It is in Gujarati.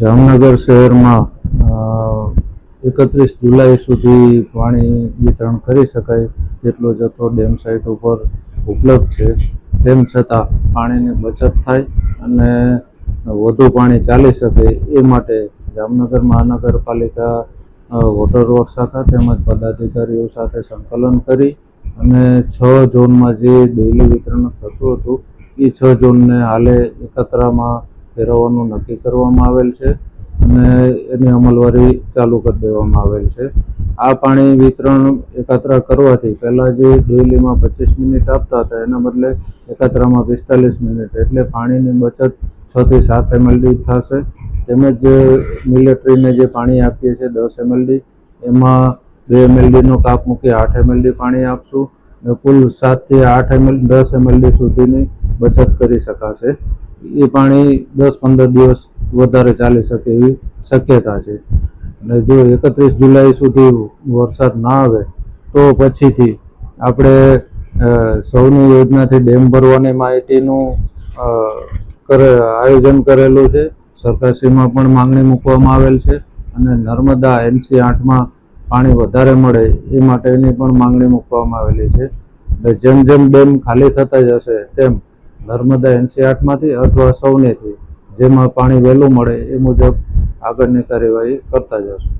જામનગર શહેરમાં 31 જુલાઈ સુધી પાણી વિતરણ કરી શકાય તેટલો જથ્થો ડેમ સાઇટ ઉપર ઉપલબ્ધ છે. તેમ છતાં પાણીની બચત થાય અને વધુ પાણી ચાલી શકે એ માટે જામનગર મહાનગરપાલિકા વોટર વર્ક્સ શાખા તેમજ પદાધિકારીઓ સાથે સંકલન કરી અને 6 ઝોનમાં જે ડેઇલી વિતરણ થતું હતું એ 6 ઝોનને હાલે એકત્રમાં ફેરવવાનું નક્કી કરવામાં આવેલ છે અને એની અમલવારી ચાલુ કરી દેવામાં આવેલ છે. આ પાણી વિતરણ એકત્ર કરવાથી પહેલાં જે ડેઇલીમાં 25 મિનિટ આપતા હતા એના બદલે એકત્રમાં 45 મિનિટ, એટલે પાણીની બચત 6 થી 7 MLD થશે. તેમજ મિલિટરીને જે પાણી આપીએ છીએ 10 MLD, એમાં 2 MLDનો કાપ મૂકી 8 MLD પાણી આપશું. કુલ 7 થી 8 MLD 10 MLD સુધીની બચત કરી શકાશે. એ પાણી 10-15 દિવસ વધારે ચાલી શકે એવી શક્યતા છે. અને જો 31 જુલાઈ સુધી વરસાદ ના આવે તો પછીથી આપણે સૌની યોજનાથી ડેમ ભરવાની માહિતીનું આયોજન કરેલું છે. સરકારશ્રીમાં પણ માંગણી મૂકવામાં આવેલ છે અને નર્મદા NC8માં પાણી વધારે મળે એ માટેની પણ માંગણી મૂકવામાં આવેલી છે. જેમ જેમ ડેમ ખાલી થતા જશે તેમ નર્મદા NC8માંથી અથવા સૌનેથી જેમાં પાણી વહેલું મળે એ મુજબ આગળની કાર્યવાહી કરતા જશું.